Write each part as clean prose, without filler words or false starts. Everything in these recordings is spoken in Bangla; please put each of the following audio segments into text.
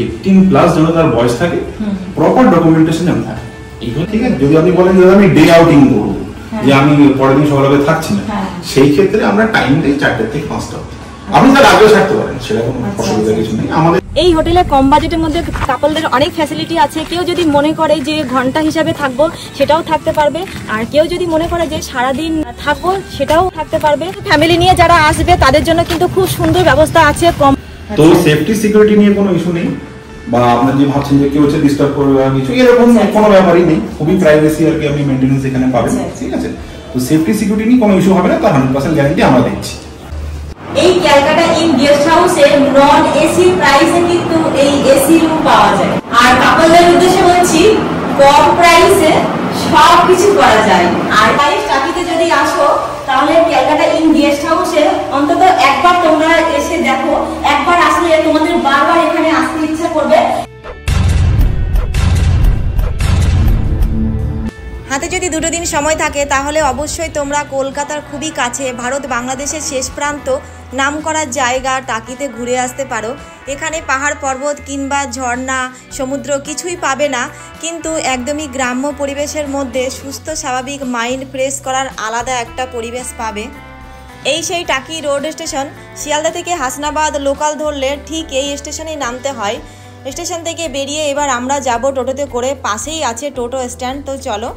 18+ যেন তার বয়স থাকে, প্রপার ডকুমেন্টেশন যেন থাকে। এইগুলো ঠিক আছে। যদি আপনি বলেন যে আমি ডে আউটিং করবো, যে আমি পরের দিন সকালে থাকছি না, সেই ক্ষেত্রে আমরা টাইম দিই 4টা থেকে 5টা। আপনি তার আগেও থাকতে পারেন, সেটা কোনো অসুবিধা কিছু নেই। আমাদের এই হোটেলে কম বাজেটের মধ্যে কাপলদের অনেক ফ্যাসিলিটি আছে। কেউ যদি মনে করে যে ঘন্টা হিসাবে থাকবো সেটাও থাকতে পারবে, আর কেউ যদি মনে করে যে সারাদিন থাকবো সেটাও থাকতে পারবে। ফ্যামিলি নিয়ে যারা আসবে তাদের জন্য কিন্তু খুব সুন্দর ব্যবস্থা আছে। কম তো সেফটি সিকিউরিটি নিয়ে কোনো ইস্যু নেই, বা আপনার যে ভাবছেন যে কেউ হচ্ছে ডিস্টার্ব করবে বা কিছু, এরকম কোনো ব্যাপারই নেই। খুবই প্রাইভেসি আর কি আপনি মেইনটেনেন্স এখানে পাবেন, ঠিক আছে। তো সেফটি সিকিউরিটি নিয়ে কোনো ইস্যু হবে না, তার 100% গ্যারান্টি আমরা দিচ্ছি। এই ক্যালকাটা ইন গেস্ট হাউসে নন এসি প্রাইসে কিন্তু এই এসি রুম পাওয়া যায়। আর কাপলদের উদ্দেশ্যে বলছি, কম প্রাইসে সবকিছু করা যায়। আর টাকিতে যদি আসো তাহলে ক্যালকাটা ইন গেস্ট হাউসে অন্তত একবার তোমরা এসে দেখো। একবার আসলে তোমাদের বারবার এখানে আসতে ইচ্ছা করবে। হাতে যদি 2 দিন সময় থাকে তাহলে অবশ্যই তোমরা কলকাতার খুবই কাছে, ভারত বাংলাদেশের শেষ প্রান্ত নামকরা জায়গা টাকিতে ঘুরে আসতে পারো। এখানে পাহাড় পর্বত কিংবা ঝর্ণা সমুদ্র কিছুই পাবে না, কিন্তু একদমই গ্রাম্য পরিবেশের মধ্যে সুস্থ স্বাভাবিক মাইন্ড ফ্রেশ করার আলাদা একটা পরিবেশ পাবে। এই সেই টাকি রোড স্টেশন। শিয়ালদা থেকে হাসনাবাদ লোকাল ধরলে ঠিক এই স্টেশনেই নামতে হয়। স্টেশন থেকে বেরিয়ে এবার আমরা যাব টোটোতে করে, পাশেই আছে টোটো স্ট্যান্ড। তো চলো,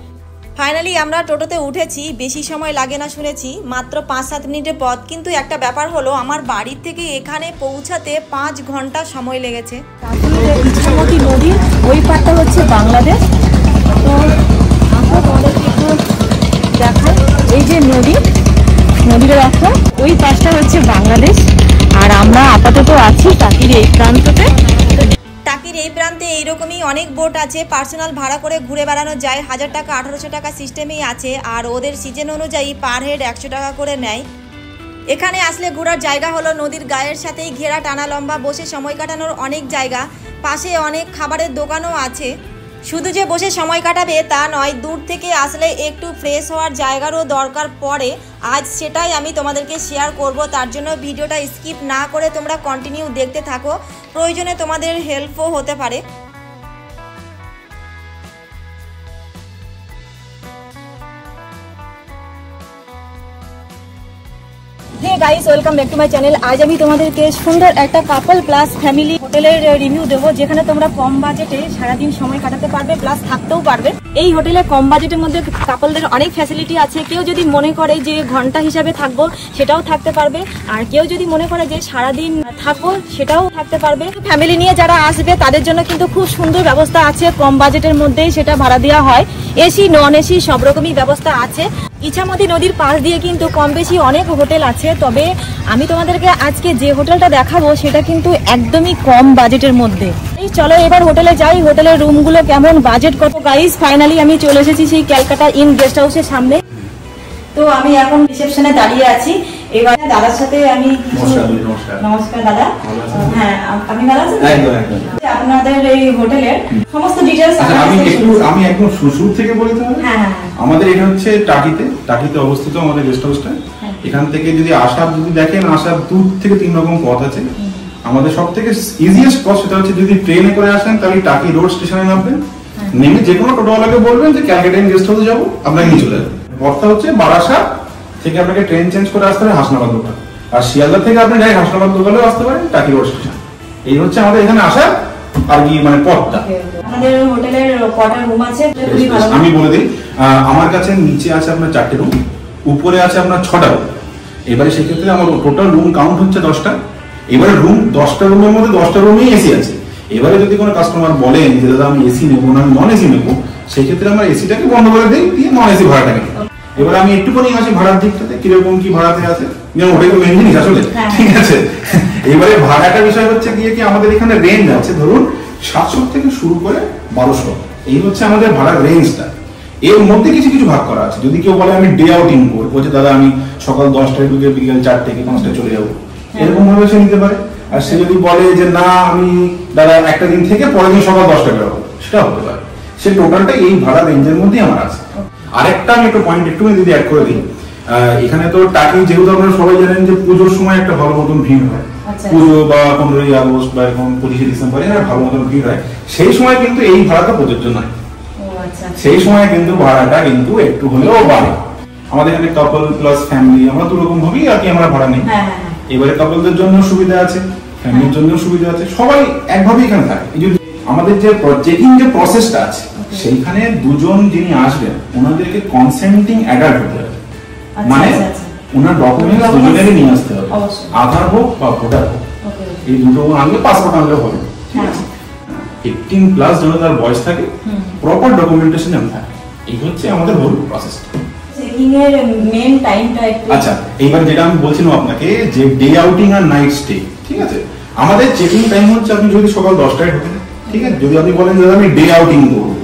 ফাইনালি আমরা টোটোতে উঠেছি। বেশি সময় লাগে না শুনেছি, মাত্র 5-7 মিনিটের পথ। কিন্তু একটা ব্যাপার হলো, আমার বাড়ির থেকে এখানে পৌঁছাতে 5 ঘন্টা সময় লেগেছে। ইছামতি নদীর ওই পাড়টা হচ্ছে বাংলাদেশ। তো আমরা তোমাদেরকে একটু দেখো, এই যে নদীটা দেখো, ওই পাশটা হচ্ছে বাংলাদেশ। আর আমরা আপাতত আছি টাকির এই প্রান্ততে। টাকির এই প্রান্তে এইরকমই অনেক বোট আছে, পার্সোনাল ভাড়া করে ঘুরে বেড়ানো যায়। 1000 টাকা 1800 টাকা সিস্টেমেই আছে, আর ওদের সিজন অনুযায়ী পার হেড 100 টাকা করে নেয়। এখানে আসলে ঘোরার জায়গা হলো নদীর গায়ের সাথেই ঘেরা টানা লম্বা বসে সময় কাটানোর অনেক জায়গা। পাশে অনেক খাবারের দোকানও আছে। শুধু যে বসে সময় কাটাবে তা নয়, দূর থেকে আসলে একটু ফ্রেশ হওয়ার জায়গারও দরকার পড়ে। আজ সেটাই আমি তোমাদেরকে শেয়ার করব, তার জন্য ভিডিওটা স্কিপ না করে তোমরা কন্টিনিউ দেখতে থাকো, প্রয়োজনে তোমাদের হেল্পও হতে পারে। Hey guys, welcome back to my channel. আজ আমি তোমাদেরকে সুন্দর একটা কাপল প্লাস ফ্যামিলি হোটেলের রিভিউ দেবো, যেখানে তোমরা কম বাজেটে সারাদিন সময় কাটাতে পারবে, প্লাস থাকতেও পারবে। এই হোটেলে কম বাজেটের মধ্যে কাপলদের অনেক ফ্যাসিলিটি আছে। কেউ যদি মনে করে যে ঘন্টা হিসাবে থাকবো সেটাও থাকতে পারবে, আর কেউ যদি মনে করে যে সারাদিন থাকবো সেটাও থাকতে পারবে। ফ্যামিলি নিয়ে যারা আসবে তাদের জন্য কিন্তু খুব সুন্দর ব্যবস্থা আছে। কম বাজেটের মধ্যেই সেটা ভাড়া দেওয়া হয়। এসি নন এসি সব রকমই ব্যবস্থা আছে। ইছামতি নদীর পাশ দিয়ে কিন্তু কম বেশি অনেক হোটেল আছে, তবে আমি তোমাদেরকে আজকে যে হোটেলটা দেখাবো সেটা কিন্তু একদমই কম বাজেটের মধ্যে। চলো এবার হোটেলে যাই। হোটেলের রুমগুলো কেমন, বাজেট কত। গাইস, ফাইনালি আমি চলে এসেছি সেই ক্যালকাটা ইন গেস্ট হাউসের সামনে। তো আমি এখন রিসেপশনে দাঁড়িয়ে আছি। এবার দাদার সাথে আমি নমস্কার দাদা। হ্যাঁ, আপনি ভালো আছেন? আপনাদের এই হোটেলের সমস্ত ডিটেইলস আমি একদম শুরু থেকে বলতে হবে। আমাদের এটা হচ্ছে টাকিতে অবস্থিত আমাদের গেস্ট হাউসটা। এখান থেকে যদি দেখেন, আসার 2 থেকে 3 রকম পথ আছে। আমাদের সব থেকে ইজিয়েস্ট পথ সেটা হচ্ছে, যদি ট্রেনে করে আসেন তাহলে টাকি রোড স্টেশনে নামবেন, নেমে যে কোনো টোটোওয়ালাকে বলবেন যে ক্যালকাটা ইন গেস্ট হাউসে যাবো, আপনাকে নিয়ে চলে যাবেন। পথটা হচ্ছে বারাসাত থেকে আপনাকে ট্রেন চেঞ্জ করে আসতে হবে হাসনাবাদ লোকাল, আর শিয়ালদা থেকে আপনি ডাইরেক্ট হাসনাবাদ লোকালেও আসতে পারেন টাকি রোড স্টেশন। এই হচ্ছে আমাদের এখানে আসার আর কি মানে পথটা। আমাদের হোটেলের কয়টা রুম আছে আমি বলে দিই। আমার কাছে নিচে আছে আপনার 4টে রুম, উপরে আছে আপনার 6টা রুম। এবারে সেক্ষেত্রে আমার টোটাল রুম কাউন্ট হচ্ছে 10টা। এবারে রুম 10টা রুমের মধ্যে 10টা রুমেই এসি আছে। এবারে যদি কোনো কাস্টমার বলেন যে দাদা আমি এসি নেবো না, আমি নন এসি নেবো, সেই ক্ষেত্রে আমরা এসিটাকে বন্ধ করে দিই, দিয়ে নন এসি ভাড়াটাকে। এবার আমি একটুখানি আসি ভাড়ার দিকটাতে, কিরকম কি ভাড়াতে আছে, ওটাই তো মেন জিনিস আসলে, ঠিক আছে। এবারে ভাড়াটা বিষয় হচ্ছে গিয়ে কি আমাদের এখানে রেঞ্জ আছে, ধরুন 700 থেকে শুরু করে 1200, এই হচ্ছে আমাদের ভাড়ার রেঞ্জটা। এর মধ্যে কিছু কিছু ভাগ করা আছে। যদি কেউ বলে আমি ডে আউটিং করবো, যে দাদা আমি সকাল 10টায় ঢুকে বিকেল 4 থেকে 5টায় চলে যাবো, এরকম ভাবে সে নিতে পারে। আর সে যদি বলে যে না আমি দাদা একটা দিন থেকে পরের দিন সকাল 10টায় বেরোবো, সেটা হতে পারে। সে টোটালটা এই ভাড়া রেঞ্জের মধ্যেই আমার আছে। আরেকটা আমি একটা পয়েন্ট একটু যদি অ্যাড করে দিই, এখানে তো টাকি যেহেতু আপনারা সবাই জানেন যে পুজোর সময় একটা ভালো মতন ভিড় হয়, পুজো বা 15ই আগস্ট বা এরকম 25শে ডিসেম্বরে ভালো মতন ভিড় হয়, সেই সময় কিন্তু এই ভাড়াটা প্রযোজ্য নয়। সেই সময় কিন্তু ভাড়াটা কিন্তু একটু হলেও বাড়ে। আমাদের এখানে কাপল প্লাস ফ্যামিলি আমরা দুরকম ভাবেই আর কি আমরা ভাড়া নিই। এবারে কাপলদের জন্য সুবিধা আছে, ফ্যামিলির জন্য সুবিধা আছে, সবাই একভাবে এখানে থাকে। আমাদের যে চেকিং যে প্রসেসটা আছে সেইখানে দুজন যিনি আসবেন ওনাদেরকে কনসেন্টিং অ্যাডাল্ট হতে হবে, মানে ওনার ডকুমেন্টস দুজনেরই নিয়ে আসতে হবে, আধার হোক বা ভোটার হোক, এই দুটো আনলে পাসপোর্ট আনলেও হবে। ঠিক আছে, 18 প্লাস যেন তার বয়স থাকে, প্রপার ডকুমেন্টেশন যেন থাকে, এই হচ্ছে আমাদের হোল প্রসেসটা। চেকিং এর মেইন টাইমটা একটু আচ্ছা, এইবার যেটা আমি বলছিলাম আপনাকে যে ডে আউটিং আর নাইট স্টে, ঠিক আছে, আমাদের চেকিং টাইম হচ্ছে আপনি যদি সকাল 10টায় ঢোকেন, ঠিক আছে, যদি আপনি বলেন যে আমি ডে আউটিং করবো,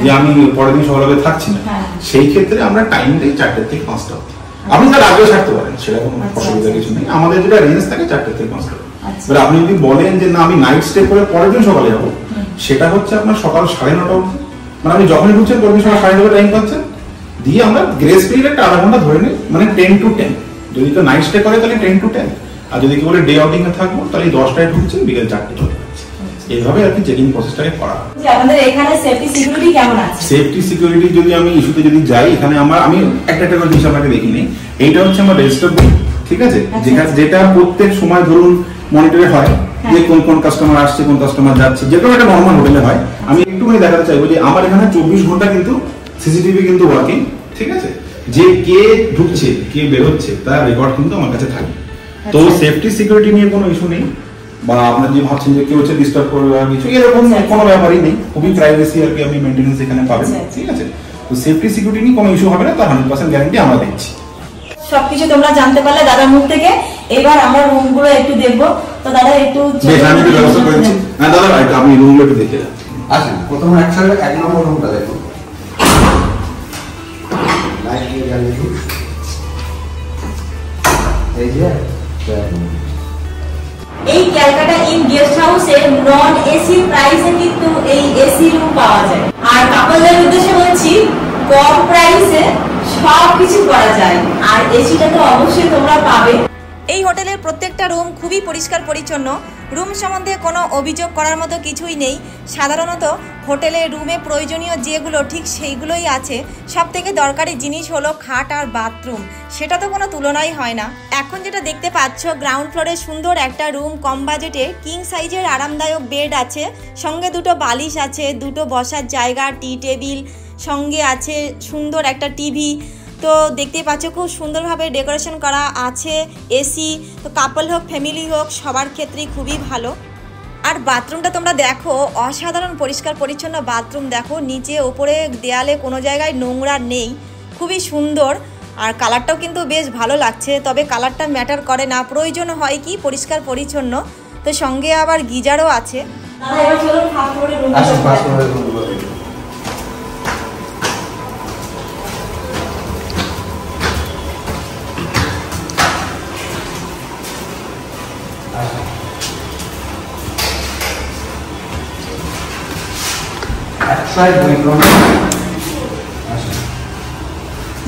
যে আমি পরের দিন সকালে থাকছি না, সেই ক্ষেত্রে আমরা টাইমটাই 4টা থেকে 5টা, আপনি তার আগেও থাকতে পারেন, সেটা কোনো অসুবিধা কিছু নেই। আমাদের যেটা রেঞ্জ থাকে 4টা থেকে 5টা। এবার আপনি যদি বলেন যে না আমি নাইট স্টে করে পরের দিন সকালে যাবো, সেটা হচ্ছে আপনার সকাল 9:30, মানে আপনি যখনই ঢুকছেন পরের দিন সকাল 9:30 টাইম পাচ্ছেন, দিয়ে আমরা গ্রেস পিরিয়ড আধা ঘন্টা ধরে নিই, মানে 10 to 10। যদি তো নাইট স্টে করে তাহলে 10 to 10, আর যদি কি বলে ডে আউটিং এ থাকবো তাহলে 10টায় ঢুকছেন, বিকেল 4টে চলে যাচ্ছে। এইভাবে আর কি চেকিং প্রসেসটাকে করা হয়। আপনাদের এখানে সেফটি সিকিউরিটি কেমন আছে? সেফটি সিকিউরিটি যদি আমি ইস্যুতে যদি যাই, এখানে আমি একটা করে জিনিস আপনাকে দেখিনি। এইটা হচ্ছে আমার রেজিস্টার বুক, ঠিক আছে, যেটা প্রত্যেক সময় ধরুন মনিটরে হয় যে কোন কোন কাস্টমার আসছে, কোন কাস্টমার যাচ্ছে, যে কোনো একটা নর্মাল হোটেলে হয়। আমি একটুখানি দেখাতে চাইবো যে আমার এখানে 24 ঘন্টা কিন্তু সিসিটিভি কিন্তু ওয়ার্কিং, ঠিক আছে, যে কে ঢুকছে কে বেরোচ্ছে তার রেকর্ড কিন্তু আমার কাছে থাকে। তো সেফটি সিকিউরিটি নিয়ে কোনো ইস্যু নেই, বা আপনারা যে ভাবছেন যে কেউ হচ্ছে ডিস্টার্ব করবে বা কিছু, এরকম কোনো ব্যাপারই নেই। খুবই প্রাইভেসি আর কি আপনি মেইনটেনেন্স এখানে পাবেন, ঠিক আছে। তো সেফটি সিকিউরিটি নিয়ে কোনো ইস্যু হবে না, তার 100% গ্যারান্টি আমরা দিচ্ছি। সবকিছু তোমরা জানতে পারলে দাদার মুখ থেকে। এবার আমরা রুমগুলো একটু দেখবো, তো দাদা একটু আমি একটু ব্যবস্থা করেছি। হ্যাঁ দাদা, আপনি রুমগুলো একটু দেখে যান। আসেন, প্রথমে একসাথে 1 নম্বর রুমটা দেখুন। লাইট দিয়ে জ্বালিয়ে দিন। এই যে এই ক্যালকাটা ইন গেস্ট হাউসে নন এসি প্রাইসে কিন্তু এই এসি রুম পাওয়া যায়। আর কাপলদের উদ্দেশ্যে বলছি, কম প্রাইসে সবকিছু করা যায়, আর এসিটা তো অবশ্যই তোমরা পাবে। এই হোটেলের প্রত্যেকটা রুম খুবই পরিষ্কার পরিচ্ছন্ন। রুম সম্বন্ধে কোনো অভিযোগ করার মতো কিছুই নেই। সাধারণত হোটেলের রুমে প্রয়োজনীয় যেগুলো ঠিক সেইগুলোই আছে। সব থেকে দরকারি জিনিস হলো খাট আর বাথরুম, সেটা তো কোনো তুলনাই হয় না। এখন যেটা দেখতে পাচ্ছ, গ্রাউন্ড ফ্লোরে সুন্দর একটা রুম, কম বাজেটে কিং সাইজের আরামদায়ক বেড আছে, সঙ্গে 2টো বালিশ আছে, 2টো বসার জায়গা, টি টেবিল, সঙ্গে আছে সুন্দর একটা টিভি। তো দেখতেই পাচ্ছ খুব সুন্দরভাবে ডেকোরেশন করা আছে, এসি। তো কাপল হোক ফ্যামিলি হোক সবার ক্ষেত্রেই খুবই ভালো। আর বাথরুমটা তোমরা দেখো, অসাধারণ পরিষ্কার পরিচ্ছন্ন বাথরুম। দেখো নিচে ওপরে দেয়ালে কোনো জায়গায় নোংরা নেই, খুবই সুন্দর। আর কালারটাও কিন্তু বেশ ভালো লাগছে, তবে কালারটা ম্যাটার করে না, প্রয়োজন হয় কি পরিষ্কার পরিচ্ছন্ন। তো সঙ্গে আবার গিজারও আছে।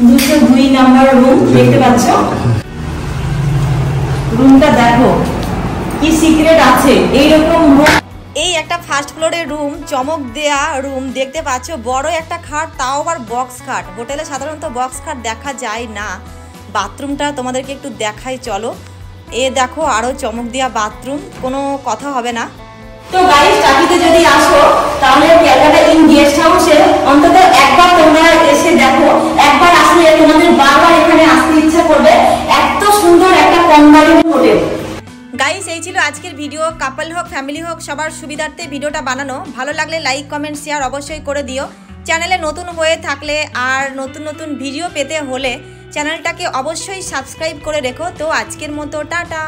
দুশো 2 নাম্বার রুম দেখতে পাচ্ছ। রুমটা দেখো কি সিক্রেট আছে এইরকম রুম। এই একটা ফার্স্ট ফ্লোরের রুম, চমক দেয়া রুম দেখতে পাচ্ছ। বড় একটা খাট, তাও আবার বক্স খাট। হোটেলে সাধারণত বক্স খাট দেখা যায় না। বাথরুমটা তোমাদেরকে একটু দেখাই, চলো। এ দেখো আরো চমক দেয়া বাথরুম, কোনো কথা হবে না। তো গাইস, টাকিতে যদি আসো তাহলে ক্যালকাটা ইন গেস্ট হাউসে অন্তত একবার তোমরা এসে দেখো। একবার আসলে তোমাদের বারবার এখানে আসতে ইচ্ছা করবে, এত সুন্দর একটা কম দামের হোটেল। গাইস, এই ছিল আজকের ভিডিও। কাপল হোক ফ্যামিলি হোক সবার সুবিধার্থে ভিডিওটা বানানো। ভালো লাগলে লাইক কমেন্ট শেয়ার অবশ্যই করে দিও। চ্যানেলে নতুন হয়ে থাকলে আর নতুন নতুন ভিডিও পেতে হলে চ্যানেলটাকে অবশ্যই সাবস্ক্রাইব করে রেখো। তো আজকের মতো টাটা।